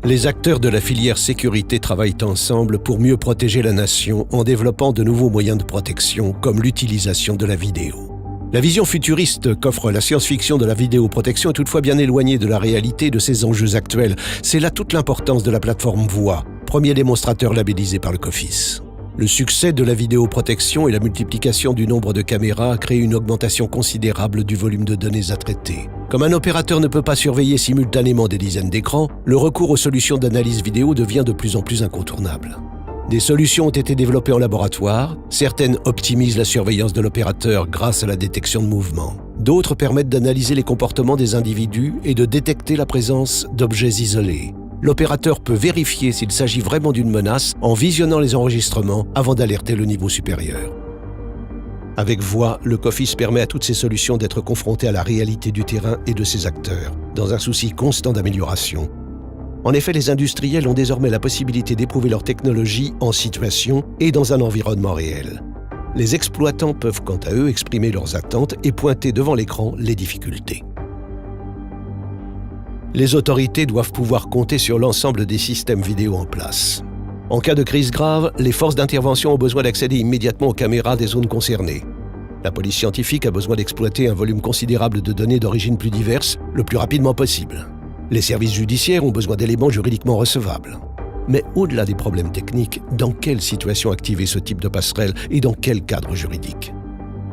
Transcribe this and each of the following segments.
Les acteurs de la filière sécurité travaillent ensemble pour mieux protéger la nation en développant de nouveaux moyens de protection comme l'utilisation de la vidéo. La vision futuriste qu'offre la science-fiction de la vidéoprotection est toutefois bien éloignée de la réalité de ces enjeux actuels. C'est là toute l'importance de la plateforme VOIA, premier démonstrateur labellisé par le COFIS. Le succès de la vidéoprotection et la multiplication du nombre de caméras a créé une augmentation considérable du volume de données à traiter. Comme un opérateur ne peut pas surveiller simultanément des dizaines d'écrans, le recours aux solutions d'analyse vidéo devient de plus en plus incontournable. Des solutions ont été développées en laboratoire, certaines optimisent la surveillance de l'opérateur grâce à la détection de mouvements. D'autres permettent d'analyser les comportements des individus et de détecter la présence d'objets isolés. L'opérateur peut vérifier s'il s'agit vraiment d'une menace en visionnant les enregistrements avant d'alerter le niveau supérieur. Avec VOIA, le COFIS permet à toutes ces solutions d'être confrontées à la réalité du terrain et de ses acteurs, dans un souci constant d'amélioration. En effet, les industriels ont désormais la possibilité d'éprouver leur technologie en situation et dans un environnement réel. Les exploitants peuvent quant à eux exprimer leurs attentes et pointer devant l'écran les difficultés. Les autorités doivent pouvoir compter sur l'ensemble des systèmes vidéo en place. En cas de crise grave, les forces d'intervention ont besoin d'accéder immédiatement aux caméras des zones concernées. La police scientifique a besoin d'exploiter un volume considérable de données d'origine plus diverses le plus rapidement possible. Les services judiciaires ont besoin d'éléments juridiquement recevables. Mais au-delà des problèmes techniques, dans quelle situation activer ce type de passerelle et dans quel cadre juridique ?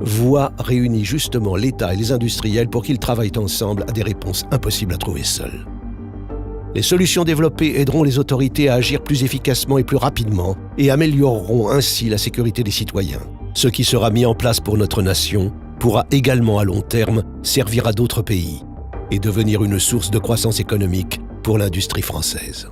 VOIA réunit justement l'État et les industriels pour qu'ils travaillent ensemble à des réponses impossibles à trouver seuls. Les solutions développées aideront les autorités à agir plus efficacement et plus rapidement et amélioreront ainsi la sécurité des citoyens. Ce qui sera mis en place pour notre nation pourra également à long terme servir à d'autres pays et devenir une source de croissance économique pour l'industrie française.